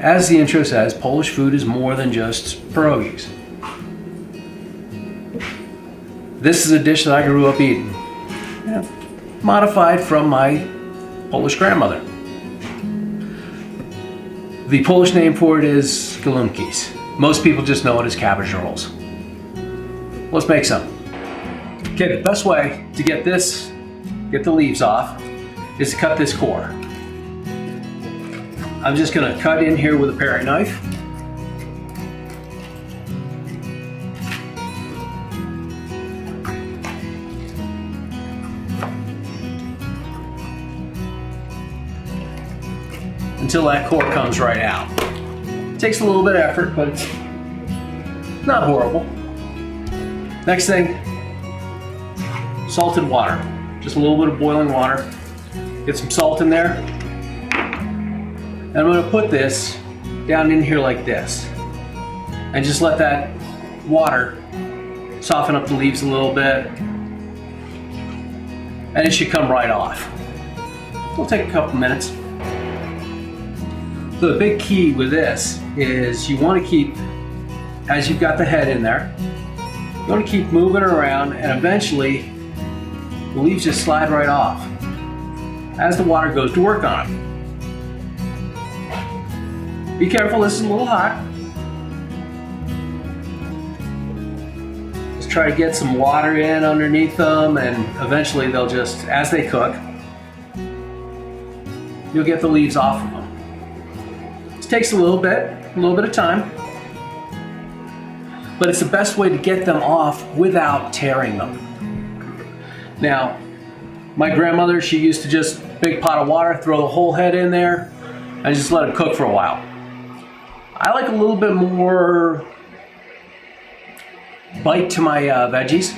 as the intro says, Polish food is more than just pierogies. This is a dish that I grew up eating, modified from my Polish grandmother. The Polish name for it is galunkis. Most people just know it as cabbage rolls. Let's make some. Okay, the best way to get the leaves off, is to cut this core. I'm just gonna cut in here with a paring knife. Until that core comes right out. It takes a little bit of effort, but it's not horrible. Next thing, salted water. Just a little bit of boiling water. Get some salt in there. And I'm gonna put this down in here like this. And just let that water soften up the leaves a little bit. And it should come right off. It'll take a couple minutes. So the big key with this is you want to keep, as you've got the head in there, you want to keep moving around, and eventually the leaves just slide right off as the water goes to work on it. Be careful, this is a little hot. Just try to get some water in underneath them, and eventually they'll just, as they cook, you'll get the leaves off of them. Takes a little bit of time, but it's the best way to get them off without tearing them. Now, my grandmother, she used to just big pot of water, throw the whole head in there, and just let it cook for a while. I like a little bit more bite to my veggies.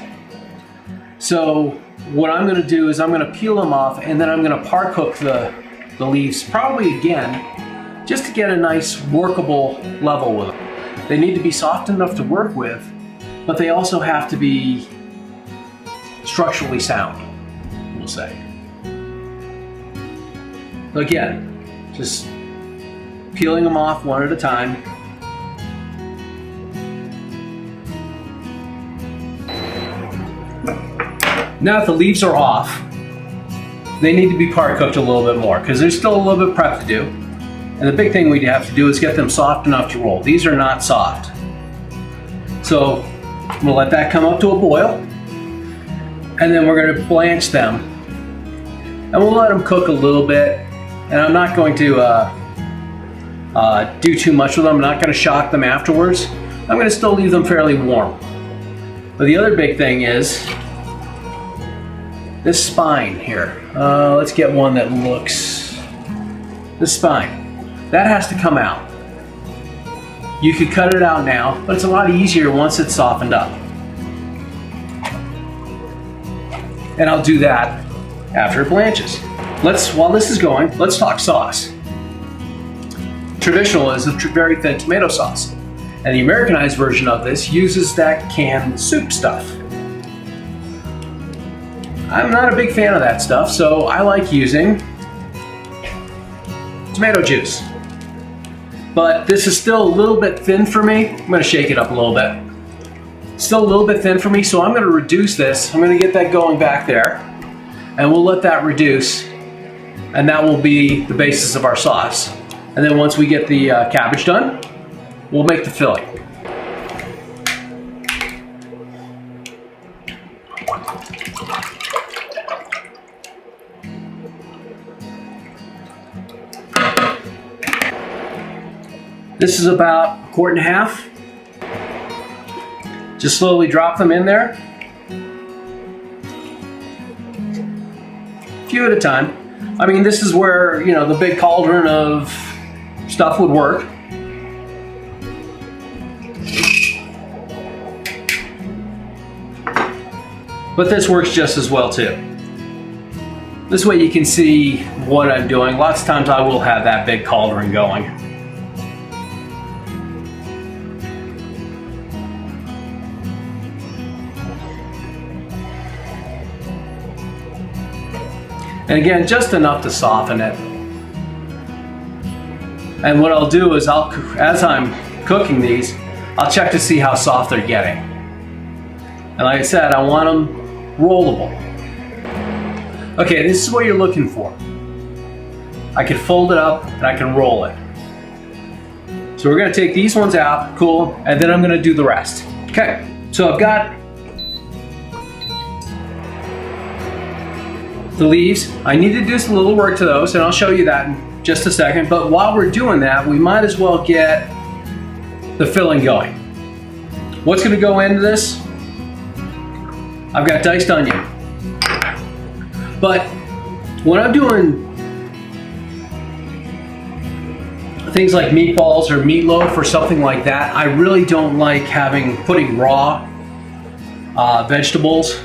So what I'm gonna do is I'm gonna peel them off, and then I'm gonna par cook the leaves, probably again, just to get a nice workable level with them. They need to be soft enough to work with, but they also have to be structurally sound, we'll say. Again, just peeling them off one at a time. Now that the leaves are off, they need to be par cooked a little bit more because there's still a little bit of prep to do. And the big thing we have to do is get them soft enough to roll. These are not soft. So I'm gonna let that come up to a boil, and then we're gonna blanch them. And we'll let them cook a little bit. And I'm not going to do too much with them. I'm not gonna shock them afterwards. I'm gonna still leave them fairly warm. But the other big thing is this spine here. Let's get one that looks, this spine. That has to come out. You could cut it out now, but it's a lot easier once it's softened up. And I'll do that after it blanches. While this is going, let's talk sauce. Traditional is a very thin tomato sauce. And the Americanized version of this uses that canned soup stuff. I'm not a big fan of that stuff, so I like using tomato juice. But this is still a little bit thin for me. I'm gonna shake it up a little bit. Still a little bit thin for me, so I'm gonna reduce this. I'm gonna get that going back there, and we'll let that reduce, and that will be the basis of our sauce. And then once we get the cabbage done, we'll make the filling. This is about a quart and a half. Just slowly drop them in there. A few at a time. I mean, this is where, you know, the big cauldron of stuff would work. But this works just as well too. This way you can see what I'm doing. Lots of times I will have that big cauldron going. And again, just enough to soften it. And what I'll do is as I'm cooking these, I'll check to see how soft they're getting. And like I said, I want them rollable. Okay, this is what you're looking for. I can fold it up and I can roll it. So we're gonna take these ones out, cool, and then I'm gonna do the rest. Okay, so I've got the leaves. I need to do some little work to those, and I'll show you that in just a second. But while we're doing that, we might as well get the filling going. What's gonna go into this? I've got diced onion. But when I'm doing things like meatballs or meatloaf or something like that, I really don't like putting raw vegetables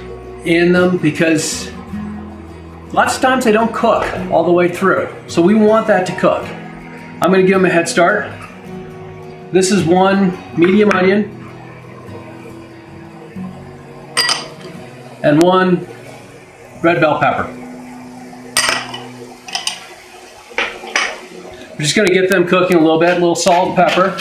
in them because lots of times they don't cook all the way through. So we want that to cook. I'm gonna give them a head start. This is one medium onion and one red bell pepper. We're just gonna get them cooking a little bit, a little salt and pepper.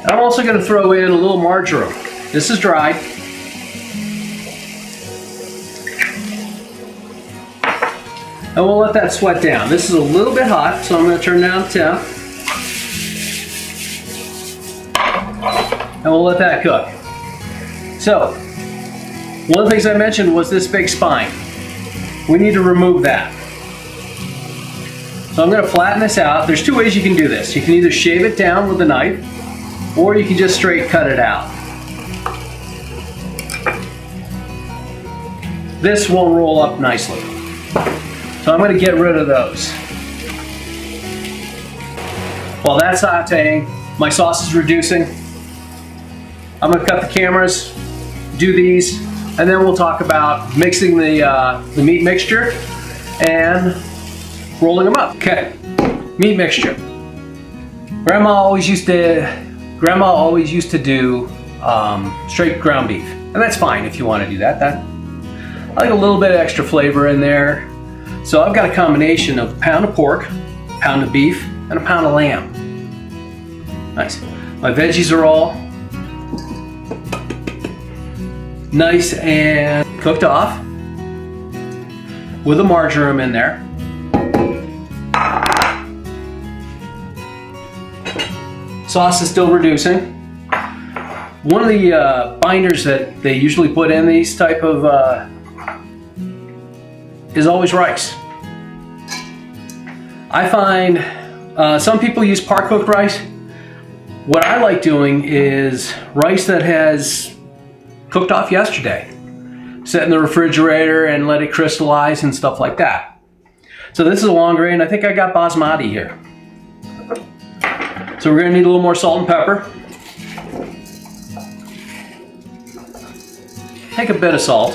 I'm also gonna throw in a little marjoram. This is dried. And we'll let that sweat down. This is a little bit hot, so I'm gonna turn down the temp. And we'll let that cook. So, one of the things I mentioned was this big spine. We need to remove that. So I'm gonna flatten this out. There's two ways you can do this. You can either shave it down with a knife, or you can just straight cut it out. This won't roll up nicely. So I'm gonna get rid of those. While that's sauteing, my sauce is reducing. I'm gonna cut the cameras, do these, and then we'll talk about mixing the meat mixture and rolling them up. Okay, meat mixture. Grandma always used to do straight ground beef, and that's fine if you want to do that. I like a little bit of extra flavor in there. So I've got a combination of a pound of pork, a pound of beef, and a pound of lamb. Nice. My veggies are all nice and cooked off with a marjoram in there. Sauce is still reducing. One of the binders that they usually put in these type of is always rice. I find some people use par-cooked rice. What I like doing is rice that has cooked off yesterday. Set in the refrigerator and let it crystallize and stuff like that. So this is a long grain. I think I got basmati here. So we're gonna need a little more salt and pepper. Take a bit of salt.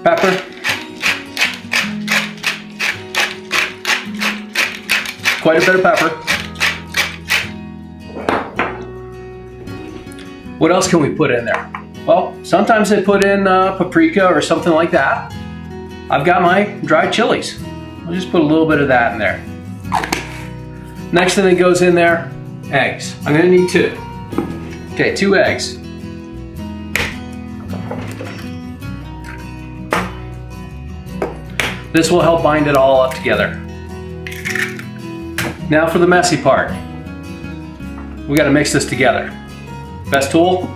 Pepper. Quite a bit of pepper. What else can we put in there? Well, sometimes they put in paprika or something like that. I've got my dried chilies. I'll just put a little bit of that in there. Next thing that goes in there, eggs. I'm gonna need 2. Okay, 2 eggs. This will help bind it all up together. Now for the messy part. We gotta mix this together. Best tool?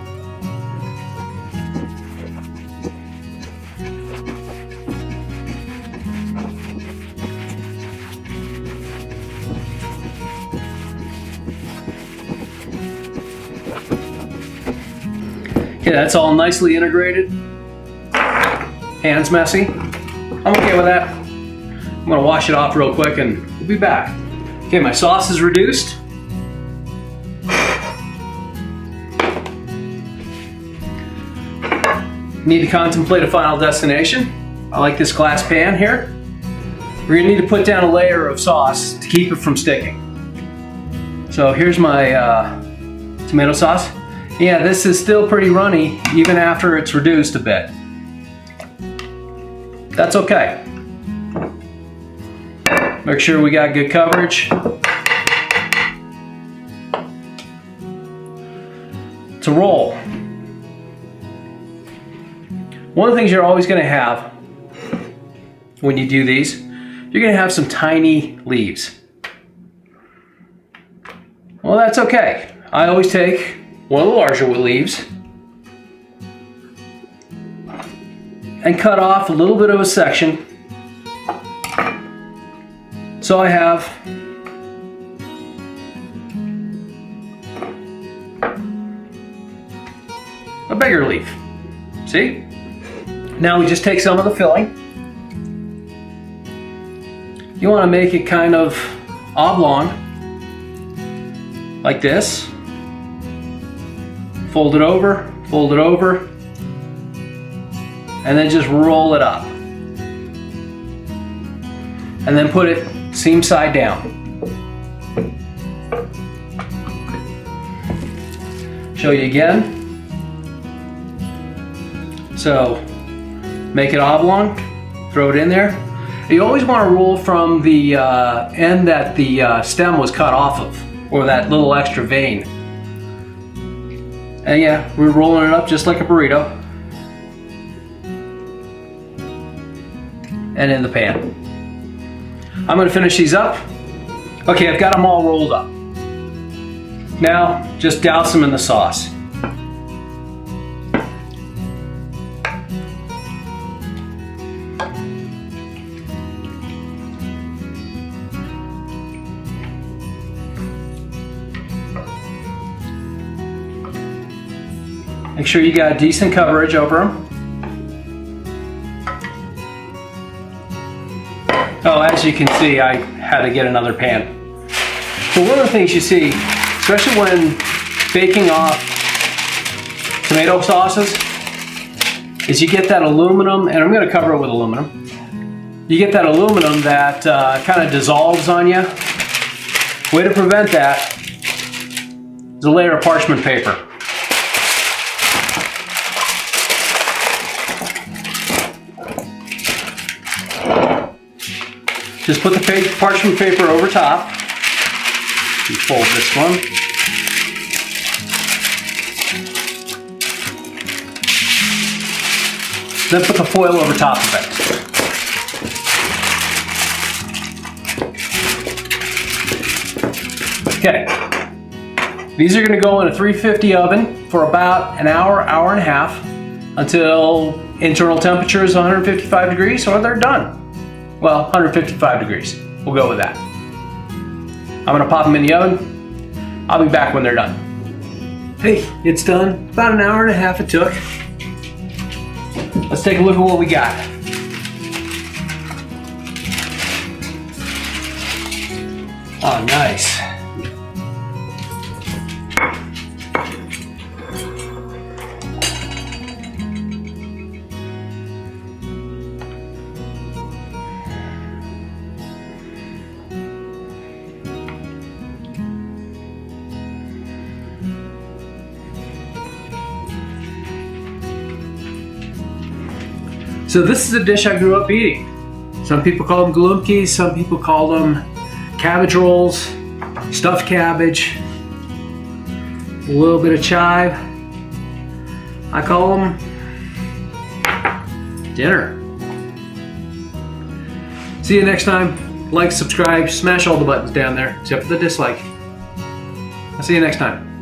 Okay, that's all nicely integrated. Hands messy. I'm okay with that. I'm gonna wash it off real quick and we'll be back. Okay, my sauce is reduced. Need to contemplate a final destination. I like this glass pan here. We're gonna need to put down a layer of sauce to keep it from sticking. So here's my tomato sauce. Yeah, this is still pretty runny even after it's reduced a bit. That's okay. Make sure we got good coverage. To roll. One of the things you're always going to have when you do these, you're going to have some tiny leaves. Well, that's okay. I always take one of the larger leaves and cut off a little bit of a section so I have a bigger leaf. See? Now we just take some of the filling. You want to make it kind of oblong, like this. Fold it over, and then just roll it up. And then put it seam side down. Show you again. So, make it oblong, throw it in there. You always want to roll from the end that the stem was cut off of, or that little extra vein. And yeah, we're rolling it up just like a burrito. And in the pan. I'm going to finish these up. Okay, I've got them all rolled up. Now, just douse them in the sauce. Make sure you got decent coverage over them. Oh, as you can see, I had to get another pan. So one of the things you see, especially when baking off tomato sauces, is you get that aluminum, and I'm going to cover it with aluminum. You get that aluminum that kind of dissolves on you. Way to prevent that is a layer of parchment paper. Just put the parchment paper over top. You fold this one. Then put the foil over top of it. Okay. These are going to go in a 350 oven for about an hour, hour and a half, until internal temperature is 155 degrees or they're done. Well, 155 degrees. We'll go with that. I'm going to pop them in the oven. I'll be back when they're done. Hey, it's done. About an hour and a half it took. Let's take a look at what we got. Oh, nice. So this is a dish I grew up eating. Some people call them galumkis, some people call them cabbage rolls, stuffed cabbage, a little bit of chive. I call them dinner. See you next time. Like, subscribe, smash all the buttons down there, except for the dislike. I'll see you next time.